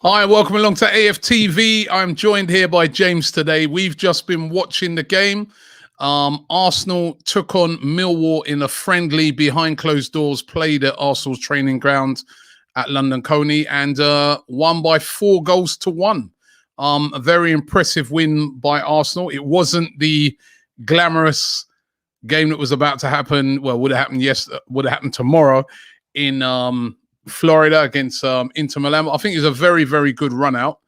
Hi, welcome along to AFTV. I'm joined here by James today. We've just been watching the game. Arsenal took on Millwall in a friendly behind closed doors, played at Arsenal's training ground at London Coney and won by 4-1. A very impressive win by Arsenal. It wasn't the glamorous game that was about to happen. Well, would have happened tomorrow in Florida against Inter Milan. I think it's a very, very good run out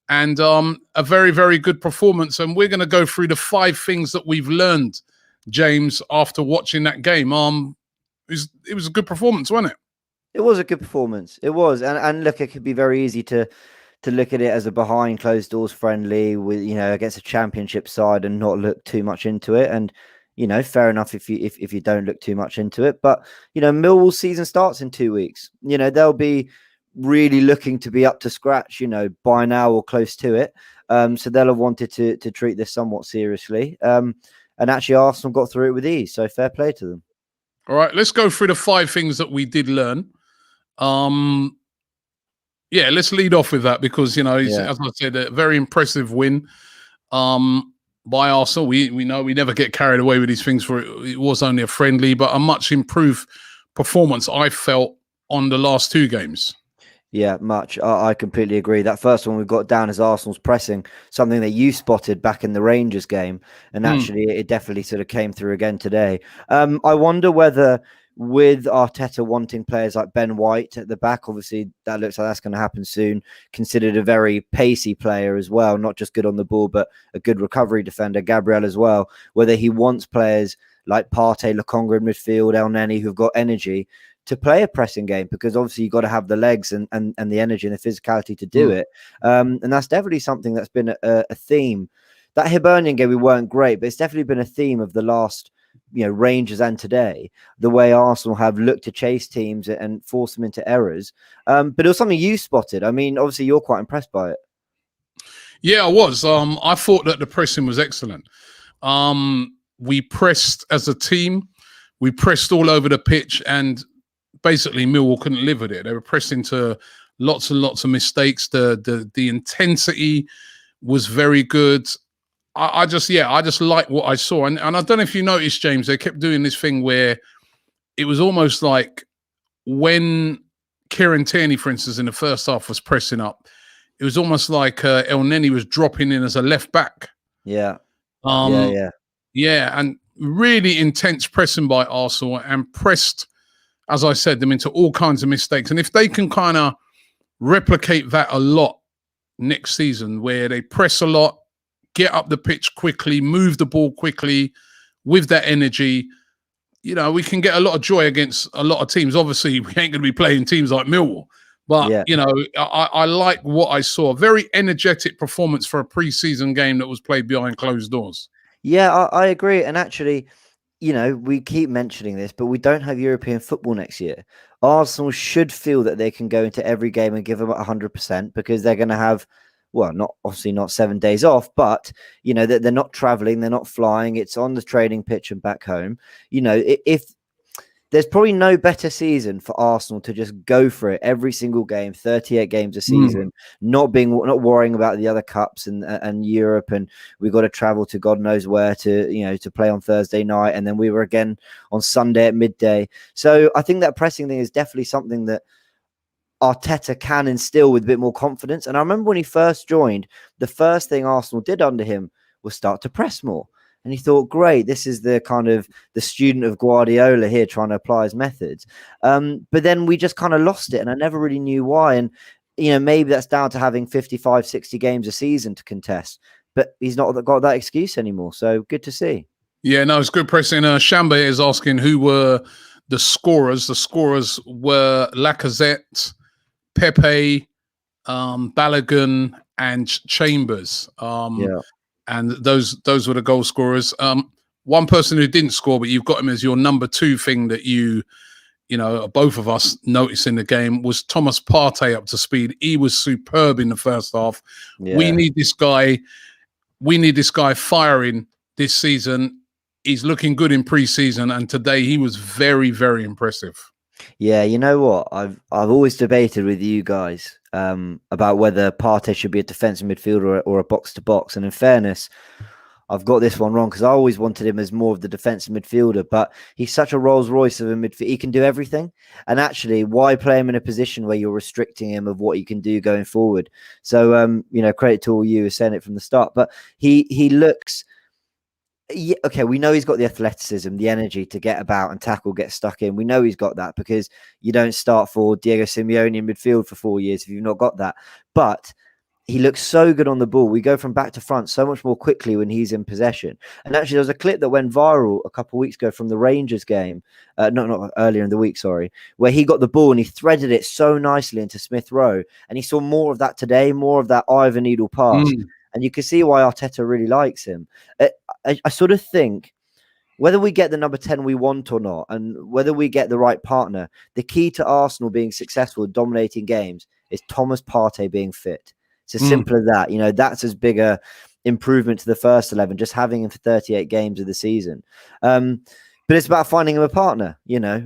and a very, very good performance. And we're going to go through the 5 things that we've learned, James, after watching that game. It was a good performance, wasn't it? It was a good performance. It was, and look, it could be very easy to look at it as a behind closed doors friendly with against a championship side and not look too much into it. And fair enough if you don't look too much into it. But Millwall's season starts in 2 weeks. They'll be really looking to be up to scratch, by now or close to it. So they'll have wanted to treat this somewhat seriously. And actually, Arsenal got through it with ease. So fair play to them. All right, let's go through the 5 things that we did learn. Let's lead off with that because as I said, a very impressive win. By Arsenal, we know we never get carried away with these things. For it was only a friendly, but a much improved performance I felt on the last 2 games. Yeah, much. I completely agree. That first one we've got down as Arsenal's pressing, something that you spotted back in the Rangers game, and actually it definitely sort of came through again today. I wonder whether with Arteta wanting players like Ben White at the back, obviously that looks like that's going to happen soon, considered a very pacey player as well, not just good on the ball, but a good recovery defender, Gabriel as well, whether he wants players like Partey, Lokonga in midfield, El Neni, who've got energy to play a pressing game, because obviously you've got to have the legs and the energy and the physicality to do it. And that's definitely something that's been a theme. That Hibernian game, we weren't great, but it's definitely been a theme of the last Rangers and today, the way Arsenal have looked to chase teams and force them into errors. But it was something you spotted. I mean, obviously you're quite impressed by it. Yeah, I was. I thought that the pressing was excellent. We pressed as a team. We pressed all over the pitch, and basically Millwall couldn't live with it. They were pressed into lots and lots of mistakes. The intensity was very good. I just like what I saw. And I don't know if you noticed, James, they kept doing this thing where it was almost like when Kieran Tierney, for instance, in the first half was pressing up, it was almost like El Neni was dropping in as a left back. Yeah. Yeah, and really intense pressing by Arsenal, and pressed, as I said, them into all kinds of mistakes. And if they can kind of replicate that a lot next season, where they press a lot, get up the pitch quickly, move the ball quickly with that energy, we can get a lot of joy against a lot of teams. Obviously, we ain't going to be playing teams like Millwall. But, I like what I saw. Very energetic performance for a pre-season game that was played behind closed doors. Yeah, I agree. And actually, we keep mentioning this, but we don't have European football next year. Arsenal should feel that they can go into every game and give them 100%, because they're going to have, well, not 7 days off, but they're not traveling, they're not flying. It's on the training pitch and back home. If there's probably no better season for Arsenal to just go for it every single game, 38 games a season, not worrying about the other cups and Europe, and we've got to travel to God knows where to play on Thursday night, and then we were again on Sunday at midday. So I think that pressing thing is definitely something that Arteta can instill with a bit more confidence. And I remember when he first joined, the first thing Arsenal did under him was start to press more. And he thought, great, this is the kind of the student of Guardiola here trying to apply his methods. But then we just kind of lost it, and I never really knew why. And, maybe that's down to having 55, 60 games a season to contest. But he's not got that excuse anymore. So good to see. Yeah, no, it's good pressing. Shamba is asking who were the scorers. The scorers were Lacazette, Pepe, Balogun, and Chambers. And those were the goal scorers. One person who didn't score, but you've got him as your number 2 thing that both of us noticed in the game, was Thomas Partey up to speed. He was superb in the first half. Yeah. We need this guy. We need this guy firing this season. He's looking good in pre-season, and today he was very, very impressive. Yeah, you know what? I've always debated with you guys about whether Partey should be a defensive midfielder or a box to box. And in fairness, I've got this one wrong because I always wanted him as more of the defensive midfielder, but he's such a Rolls Royce of a midfield. He can do everything. And actually, why play him in a position where you're restricting him of what he can do going forward? So, credit to all you saying it from the start. But he looks. Yeah, okay, we know he's got the athleticism, the energy to get about and tackle, get stuck in. We know he's got that because you don't start for Diego Simeone in midfield for 4 years if you've not got that. But he looks so good on the ball. We go from back to front so much more quickly when he's in possession. And actually, there was a clip that went viral a couple of weeks ago from the Rangers game, not earlier in the week, sorry, where he got the ball and he threaded it so nicely into Smith Rowe. And he saw more of that today, more of that eye of a needle pass. And you can see why Arteta really likes him. I sort of think whether we get the number 10 we want or not, and whether we get the right partner, the key to Arsenal being successful, dominating games, is Thomas Partey being fit. It's as simple as that. You know, that's as big a improvement to the first 11, just having him for 38 games of the season. But it's about finding him a partner, you know,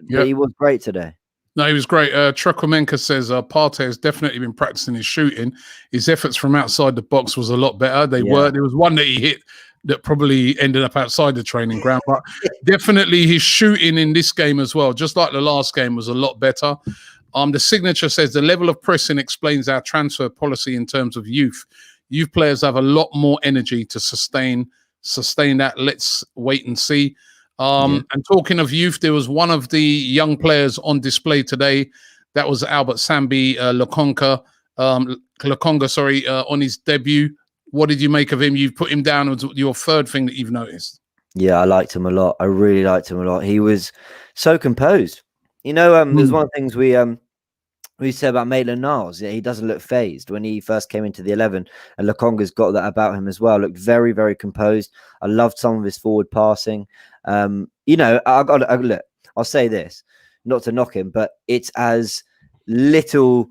but he was great today. No, he was great. Trekomenko says Partey has definitely been practicing his shooting. His efforts from outside the box was a lot better. There was one that he hit that probably ended up outside the training ground, but definitely his shooting in this game as well, just like the last game, was a lot better. The signature says the level of pressing explains our transfer policy in terms of youth. Youth players have a lot more energy to sustain that. Let's wait and see. And talking of youth, there was one of the young players on display today. That was Albert Sambi Lokonga, on his debut. What did you make of him? You've put him down as your third thing that you've noticed. Yeah, I liked him a lot. I really liked him a lot. He was so composed. You know, there's one of the things we said about Maitland-Niles. Yeah, he doesn't look phased when he first came into the 11, and Lokonga's got that about him as well. Looked very, very composed. I loved some of his forward passing. You know, look, I'll say this, not to knock him, but it's as little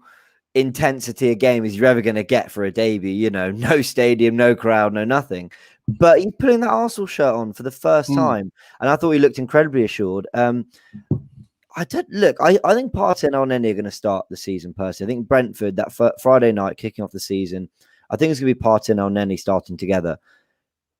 intensity a game as you're ever going to get for a debut. You know, no stadium, no crowd, no nothing. But he's putting that Arsenal shirt on for the first time, and I thought he looked incredibly assured. I think Partey and Elneny are going to start the season personally. I think Brentford, that Friday night kicking off the season, I think it's going to be Partey and Elneny starting together.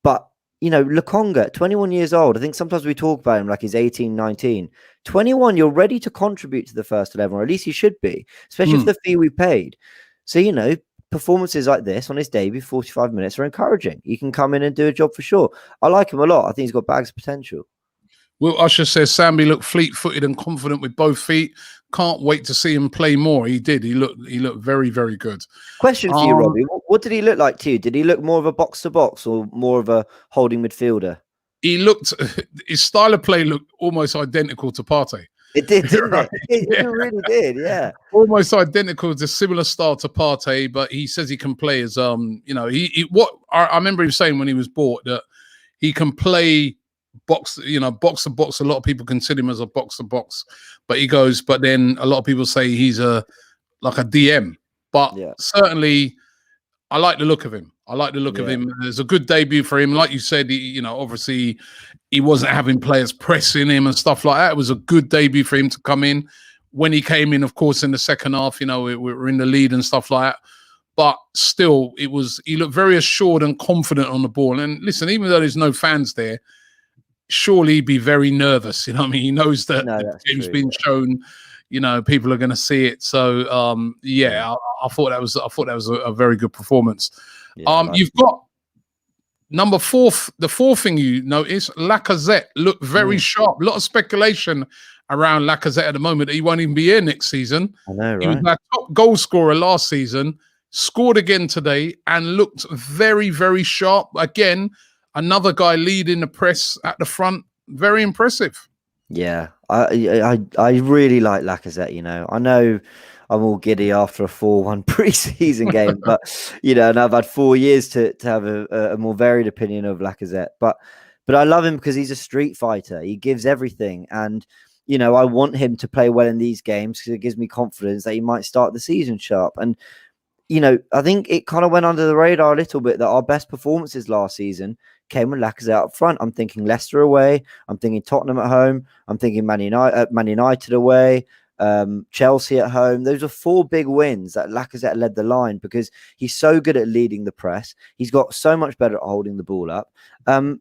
But, you know, Lokonga, 21 years old, I think sometimes we talk about him like he's 18, 19. 21, you're ready to contribute to the first 11, or at least he should be, especially for the fee we paid. So, you know, performances like this on his debut, 45 minutes, are encouraging. He can come in and do a job for sure. I like him a lot. I think he's got bags of potential. Will Usher says Sambi looked fleet-footed and confident with both feet. Can't wait to see him play more. He did. He looked very, very good. Question for you, Robbie. What did he look like to you? Did he look more of a box-to-box or more of a holding midfielder? His style of play looked almost identical to Partey. It did, didn't it? It really did, yeah. Almost identical. It's a similar style to Partey, but he says he can play as I remember him saying when he was bought that he can play box to box. A lot of people consider him as a box to box, but then a lot of people say he's like a DM. But certainly, I like the look of him. There's a good debut for him. Like you said, obviously he wasn't having players pressing him and stuff like that. It was a good debut for him to come in. When he came in, of course, in the second half, we were in the lead and stuff like that. But still, he looked very assured and confident on the ball. And listen, even though there's no fans there, surely he'd be very nervous. You know what I mean? He knows that the game's been shown. People are going to see it. So I thought that was a very good performance. You've got number 4. The fourth thing you notice, Lacazette looked very sharp. A lot of speculation around Lacazette at the moment that he won't even be here next season. I know, right? He was our top goal scorer last season. Scored again today and looked very, very sharp. Again, another guy leading the press at the front. Very impressive. Yeah, I really like Lacazette. I know I'm all giddy after a 4-1 pre-season game, but and I've had 4 years to have a more varied opinion of Lacazette. But I love him because he's a street fighter. He gives everything, and I want him to play well in these games because it gives me confidence that he might start the season sharp. And I think it kind of went under the radar a little bit that our best performances last season came with Lacazette up front. I'm thinking Leicester away. I'm thinking Tottenham at home. I'm thinking Man United away. Chelsea at home. Those are 4 big wins that Lacazette led the line because he's so good at leading the press. He's got so much better at holding the ball up. And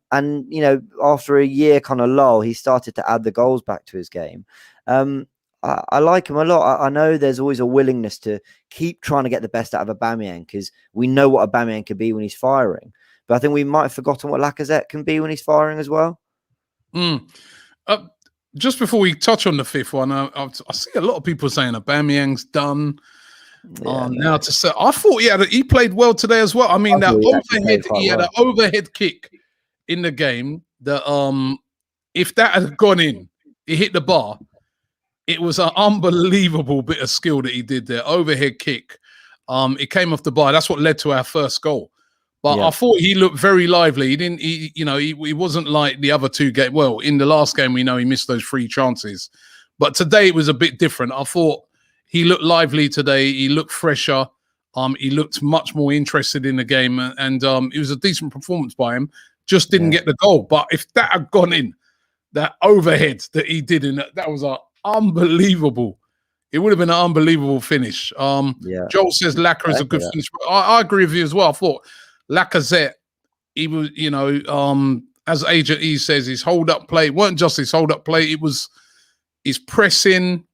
after a year kind of lull, he started to add the goals back to his game. I like him a lot. I know there's always a willingness to keep trying to get the best out of Aubameyang because we know what Aubameyang can be when he's firing. But I think we might have forgotten what Lacazette can be when he's firing as well. Just before we touch on the 5th one, I see a lot of people saying Aubameyang's done. Now to say, I thought he played well today as well. I mean, he had an overhead kick in the game that if that had gone in, he hit the bar. It was an unbelievable bit of skill that he did there. Overhead kick. It came off the bar. That's what led to our first goal. But I thought he looked very lively. He didn't. He wasn't like the other 2 games. Well, in the last game, we know he missed those 3 chances. But today it was a bit different. I thought he looked lively today. He looked fresher. He looked much more interested in the game, and it was a decent performance by him. Just didn't get the goal. But if that had gone in, that overhead that he did in that was unbelievable. It would have been an unbelievable finish. Joel says Lacazette is a good finish. I agree with you as well. I thought Lacazette, he was, as Agent E says, his hold-up play weren't just his hold-up play. It was his pressing.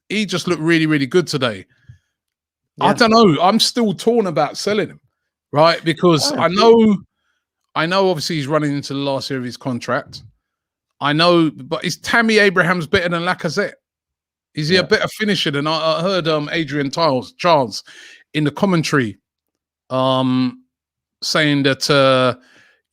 He just looked really, really good today. I don't know. I'm still torn about selling him, right? Because I know obviously he's running into the last year of his contract. I know, but is Tammy Abraham's better than Lacazette? Is he a better finisher than I heard Adrian Charles in the commentary saying that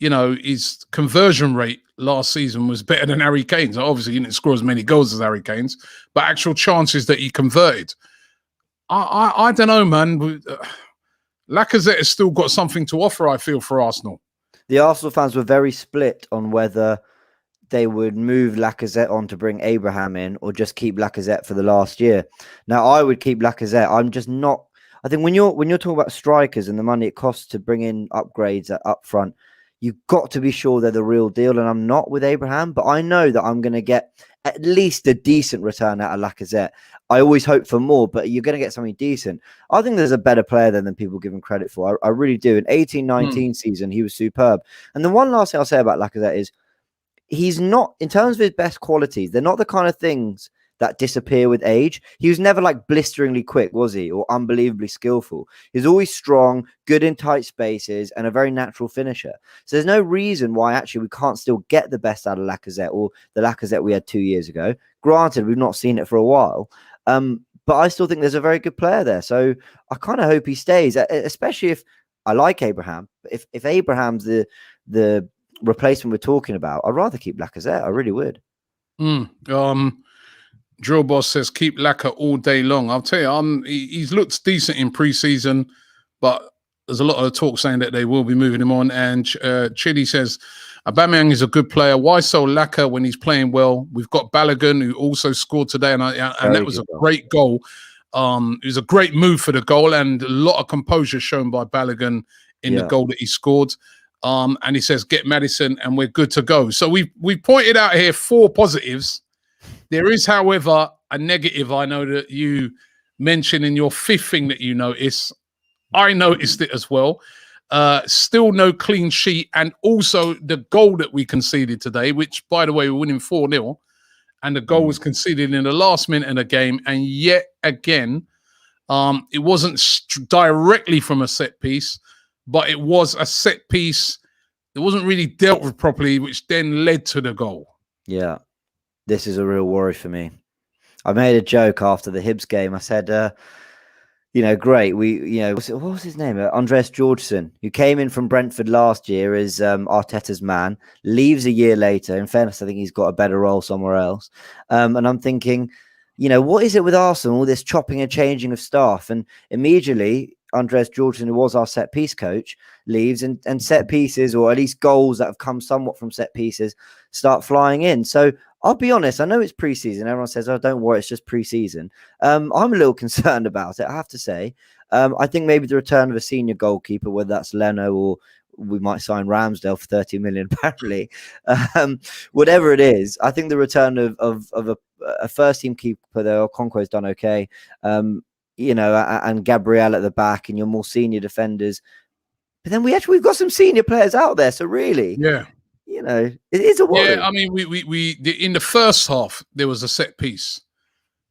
his conversion rate last season was better than Harry Kane's. Obviously, he didn't score as many goals as Harry Kane's, but actual chances that he converted. I don't know, man. Lacazette has still got something to offer, I feel, for Arsenal. The Arsenal fans were very split on whether they would move Lacazette on to bring Abraham in or just keep Lacazette for the last year. Now, I would keep Lacazette. I'm just not. I think when you're talking about strikers and the money it costs to bring in upgrades up front, you've got to be sure they're the real deal. And I'm not with Abraham, but I know that I'm going to get at least a decent return out of Lacazette. I always hope for more, but you're going to get something decent. I think there's a better player than people give him credit for. I really do. In 18-19 season, he was superb. And the one last thing I'll say about Lacazette is he's not, in terms of his best qualities, they're not the kind of things that disappear with age. He was never like blisteringly quick, was he? Or unbelievably skillful. He's always strong, good in tight spaces, and a very natural finisher. So there's no reason why actually we can't still get the best out of Lacazette or the Lacazette we had 2 years ago. Granted, we've not seen it for a while. But I still think there's a very good player there. So I kind of hope he stays, especially if I like Abraham. If Abraham's the replacement we're talking about, I'd rather keep Lacazette. I really would. Drill Boss says keep Lacazette all day long. I'll tell you, he's looked decent in pre-season, but there's a lot of talk saying that they will be moving him on. And Chidi says Aubameyang is a good player. Why sell Lacazette when he's playing well? We've got Balogun who also scored today, and that was a great goal. It was a great move for the goal, and a lot of composure shown by Balogun in the goal that he scored. And he says, get Maddison and we're good to go. So we pointed out here 4 positives. There is, however, a negative I know that you mentioned in your 5th thing that you notice. I noticed it as well. Still no clean sheet. And also the goal that we conceded today, which, by the way, we're winning 4-0. And the goal was conceded in the last minute of the game. And yet again, it wasn't directly from a set piece, but it was a set piece that wasn't really dealt with properly, which then led to the goal. Yeah, this is a real worry for me. I made a joke after the Hibs game. I said, great. What was his name? Andreas Georgeson, who came in from Brentford last year as Arteta's man, leaves a year later. In fairness, I think he's got a better role somewhere else. And I'm thinking, what is it with Arsenal, all this chopping and changing of staff? And immediately, Andreas Georgeson, who was our set piece coach, leaves and set pieces, or at least goals that have come somewhat from set pieces, start flying in. So I'll be honest, I know it's preseason. Everyone says, oh, don't worry, it's just preseason. I'm a little concerned about it, I have to say. I think maybe the return of a senior goalkeeper, whether that's Leno or we might sign Ramsdale for 30 million, apparently. Whatever it is, I think the return of a first-team keeper, though, Okonkwo's done okay, and Gabriel at the back and your more senior defenders. But then we've got some senior players out there, so really, yeah, it is a worry. Yeah, I mean, we in the first half there was a set piece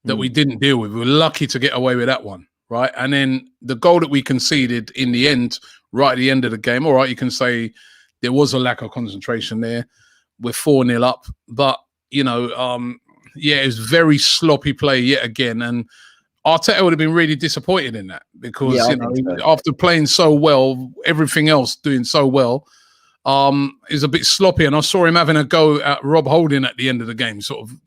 that we didn't deal with. We were lucky to get away with that one, right? And then the goal that we conceded in the end, right at the end of the game, all right, you can say there was a lack of concentration there. We're 4-0 up, but it was very sloppy play yet again, and Arteta would have been really disappointed in that because after playing so well, everything else doing so well, is a bit sloppy. And I saw him having a go at Rob Holding at the end of the game, sort of,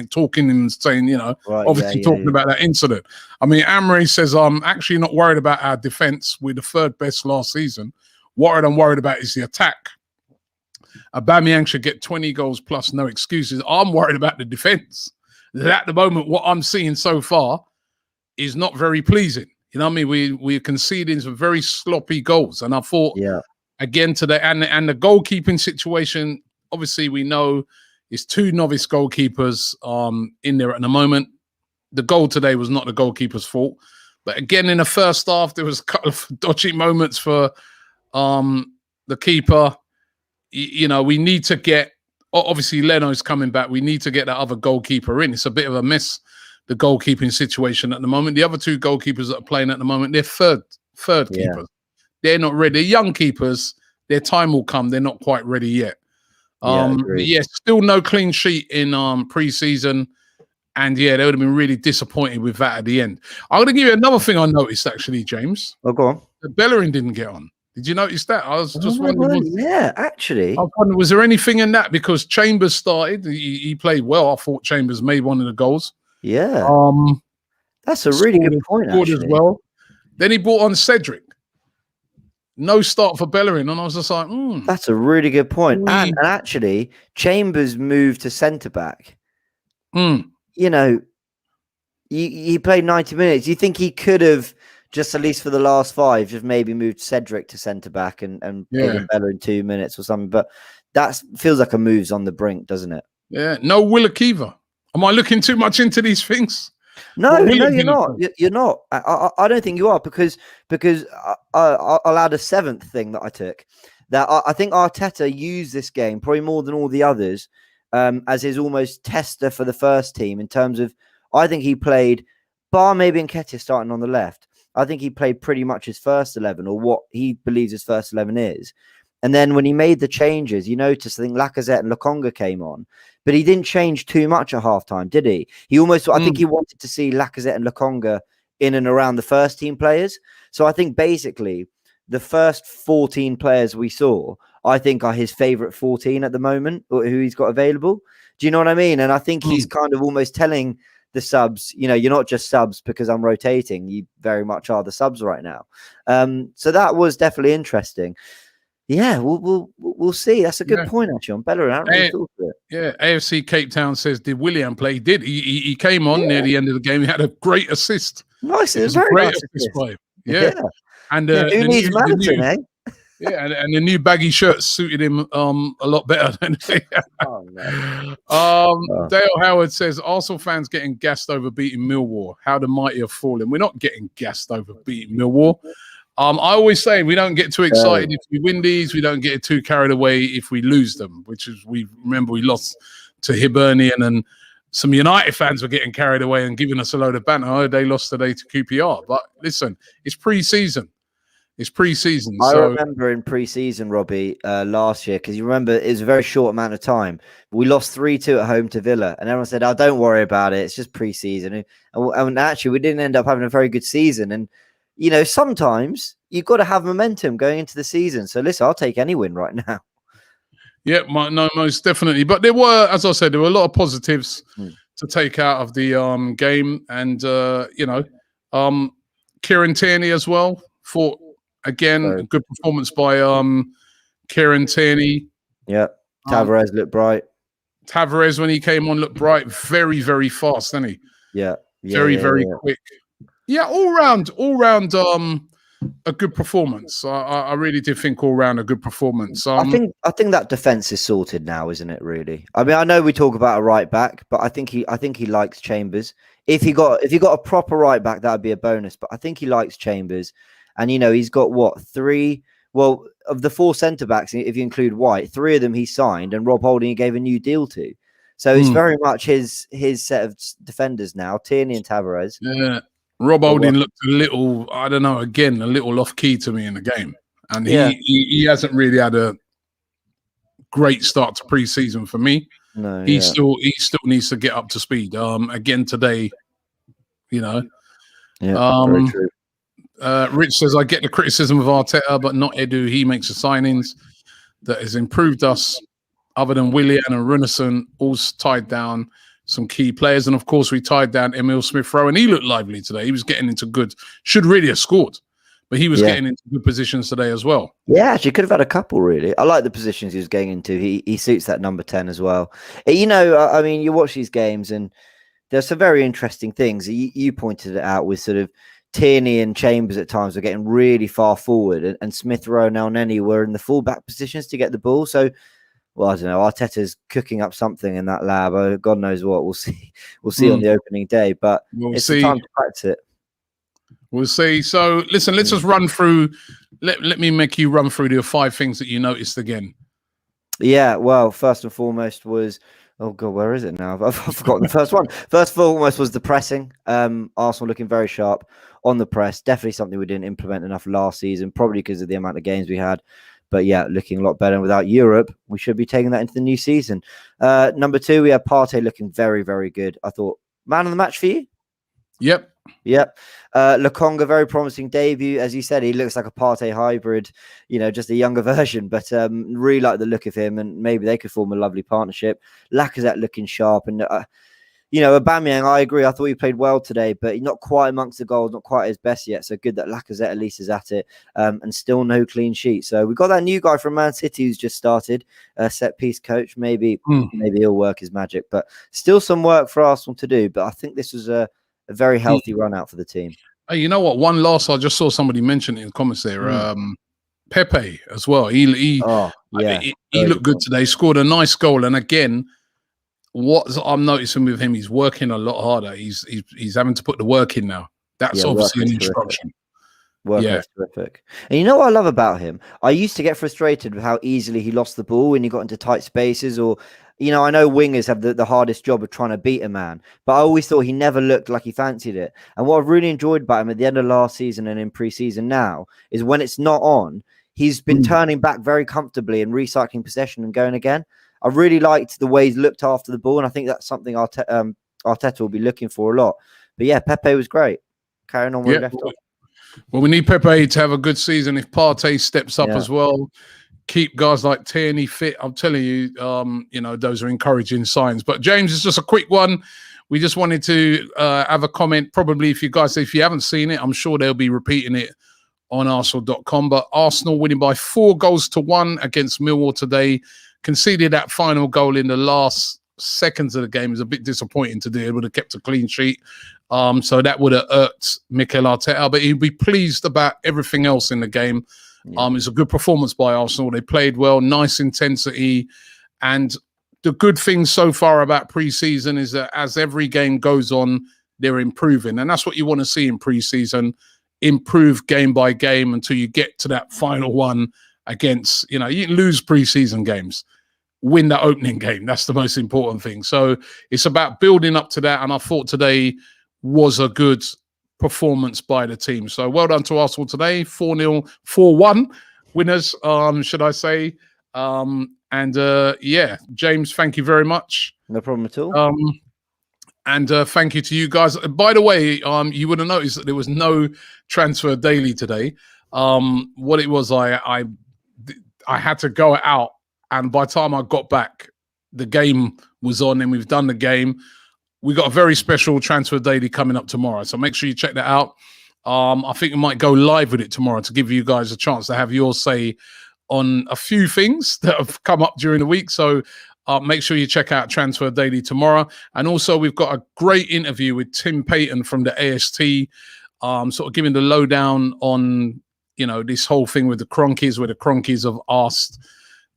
talking and saying, talking about that incident. I mean, Amri says, I'm actually not worried about our defense. We're the third best last season. What I'm worried about is the attack. Aubameyang should get 20 goals plus, no excuses. I'm worried about the defense. At the moment, what I'm seeing so far is not very pleasing. You know what I mean? We're conceding some very sloppy goals. And I thought, again today, and the goalkeeping situation, obviously we know is 2 novice goalkeepers in there at the moment. The goal today was not the goalkeeper's fault. But again, in the first half, there was a couple of dodgy moments for the keeper. We need to get, obviously Leno's coming back. We need to get that other goalkeeper in. It's a bit of a mess, the goalkeeping situation at the moment. The other 2 goalkeepers that are playing at the moment, they're third keepers. They're not ready. They're young keepers. Their time will come. They're not quite ready yet. Still no clean sheet in pre-season. And they would have been really disappointed with that at the end. I'm going to give you another thing I noticed, actually, James. Oh, go on. Bellerin didn't get on. Did you notice that? I was just wondering. Actually. I was wondering, was there anything in that? Because Chambers started. He played well. I thought Chambers made one of the goals. Yeah. That's a really good point, actually. As well. Then he brought on Cedric. No start for Bellerin, and I was just like, That's a really good point. And actually, Chambers moved to centre-back. He played 90 minutes. You think he could have, just at least for the last 5, just maybe moved Cedric to centre-back and given Bellerin 2 minutes or something. But that feels like a move's on the brink, doesn't it? Yeah. No Will Akiva. Am I looking too much into these things? No, you're not. You're not. I don't think you are because I'll add a 7th thing that I took. That I think Arteta used this game probably more than all the others as his almost tester for the first team in terms of, I think he played, bar maybe Nketiah starting on the left, I think he played pretty much his first 11 or what he believes his first 11 is. And then when he made the changes, you notice I think Lacazette and Lokonga came on, but he didn't change too much at halftime, did he? He almost, I think he wanted to see Lacazette and Lokonga in and around the first team players. So I think basically the first 14 players we saw, I think are his favorite 14 at the moment, or who he's got available. Do you know what I mean? And I think he's kind of almost telling the subs, you're not just subs because I'm rotating. You very much are the subs right now. So that was definitely interesting. Yeah, we'll see. That's a good point, actually, on Bellerin. I really thought of it. Yeah, AFC Cape Town says, did Willian play? He did. He came on near the end of the game. He had a great assist. Nice. It was very nice assist play. Yeah. And who needs Manaton, eh? Yeah, and the new baggy shirts suited him a lot better than Dale Howard says, Arsenal fans getting gassed over beating Millwall. How the mighty have fallen. We're not getting gassed over beating Millwall. I always say we don't get too excited if we win these. We don't get too carried away if we lose them, which is, we lost to Hibernian, and some United fans were getting carried away and giving us a load of banter. Oh, they lost today to QPR. But listen, it's pre-season. I remember in pre-season, Robbie, last year, because you remember it was a very short amount of time. We lost 3-2 at home to Villa, and everyone said, "Oh, don't worry about it. It's just pre-season." And actually, we didn't end up having a very good season. And sometimes you've got to have momentum going into the season. So listen, I'll take any win right now. Yeah, most definitely. But there were, as I said, there were a lot of positives to take out of the game, and Kieran Tierney as well. Thought again a good performance by Kieran Tierney. Yeah, Tavares looked bright. Tavares, when he came on, looked bright. Very, very fast, didn't he? Yeah, very quick. Yeah, all round. a good performance. I really did think all round a good performance. I think that defense is sorted now, isn't it? Really. I mean, I know we talk about a right back, but I think he likes Chambers. If he got a proper right back, that would be a bonus. But I think he likes Chambers, and he's got what, 3? Well, of the 4 centre backs, if you include White, 3 of them he signed, and Rob Holding he gave a new deal to. So it's very much his set of defenders now, Tierney and Tavares. Yeah. Rob Holding looked a little, I don't know, again, a little off key to me in the game. And he hasn't really had a great start to pre-season for me. No, he still needs to get up to speed. Again today, very true. Rich says, I get the criticism of Arteta, but not Edu. He makes the signings that has improved us. Other than Willian and Runason, all tied down some key players. And of course, we tied down Emil Smith-Rowe, and he looked lively today. He was getting into good, should really have scored, but he was getting into good positions today as well. Yeah, actually could have had a couple, really. I like the positions he was getting into. He suits that number 10 as well. I mean, you watch these games and there's some very interesting things. You pointed it out with sort of Tierney and Chambers at times were getting really far forward, and Smith-Rowe and Elneny were in the fullback positions to get the ball. So, well, I don't know. Arteta's cooking up something in that lab. Oh, God knows what. We'll see. We'll see on the opening day. But it's the time to practice it. We'll see. So, listen. Let's just run through. Let me make you run through the 5 things that you noticed again. Yeah. Well, first and foremost was. Oh God, where is it now? I've forgotten the first one. First and foremost was the pressing. Arsenal looking very sharp on the press. Definitely something we didn't implement enough last season, probably because of the amount of games we had. But yeah, looking a lot better. And without Europe, we should be taking that into the new season. Number 2, we had Partey looking very, very good. I thought, man of the match for you? Yep. Lokonga, very promising debut. As you said, he looks like a Partey hybrid, just a younger version. But really like the look of him, and maybe they could form a lovely partnership. Lacazette looking sharp. And Aubameyang, I agree. I thought he played well today, but he's not quite amongst the goals, not quite his best yet. So good that Lacazette at least is at it, and still no clean sheet. So we've got that new guy from Man City who's just started, set piece coach. Maybe he'll work his magic, but still some work for Arsenal to do. But I think this was a very healthy run out for the team. Hey, you know what? One last, I just saw somebody mention it in the comments there. Pepe as well. He looked good today. Scored a nice goal, and again, what I'm noticing with him, he's working a lot harder. He's having to put the work in now. That's obviously an instruction. Work is terrific. And you know what I love about him? I used to get frustrated with how easily he lost the ball when he got into tight spaces, or I know wingers have the hardest job of trying to beat a man, but I always thought he never looked like he fancied it. And what I've really enjoyed about him at the end of last season and in pre-season now is when it's not on, he's been turning back very comfortably and recycling possession and going again. I really liked the way he's looked after the ball, and I think that's something Arteta will be looking for a lot. But yeah, Pepe was great. Carrying on where we left off. Well, we need Pepe to have a good season. If Partey steps up as well, keep guys like Tierney fit. I'm telling you, those are encouraging signs. But James, it's just a quick one. We just wanted to have a comment. Probably if you haven't seen it, I'm sure they'll be repeating it on Arsenal.com. But Arsenal winning by 4-1 against Millwall today. Conceded that final goal in the last seconds of the game. Is a bit disappointing to do. It would have kept a clean sheet. So that would have irked Mikel Arteta, but he'd be pleased about everything else in the game. It's a good performance by Arsenal. They played well, nice intensity. And the good thing so far about pre-season is that as every game goes on, they're improving. And that's what you want to see in pre-season, improve game by game until you get to that final one against, you lose pre-season games. Win that opening game. That's the most important thing. So it's about building up to that. And I thought today was a good performance by the team. So well done to Arsenal today. 4-0, 4-1 winners, should I say. James, thank you very much. No problem at all. And thank you to you guys. By the way, you would have noticed that there was no transfer daily today. What it was, I had to go out, and by the time I got back, the game was on, and we've done the game. We got a very special transfer daily coming up tomorrow, so make sure you check that out. I think we might go live with it tomorrow to give you guys a chance to have your say on a few things that have come up during the week. So make sure you check out Transfer Daily tomorrow. And also, we've got a great interview with Tim Payton from the AST, sort of giving the lowdown on you know, this whole thing with the Cronkies, where the Cronkies have asked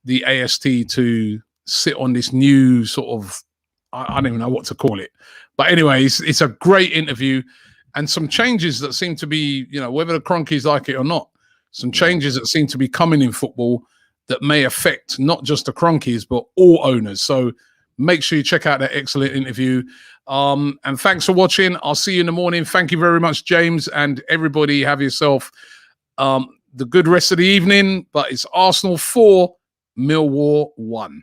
the AST to sit on this new sort of, I don't even know what to call it. But anyway, it's a great interview, and some changes that seem to be, you know, whether the Cronkies like it or not, some changes that seem to be coming in football that may affect not just the Cronkies, but all owners. So make sure you check out that excellent interview. And thanks for watching. I'll see you in the morning. Thank you very much, James, and everybody. Have yourself the good rest of the evening. But it's Arsenal 4, Millwall 1.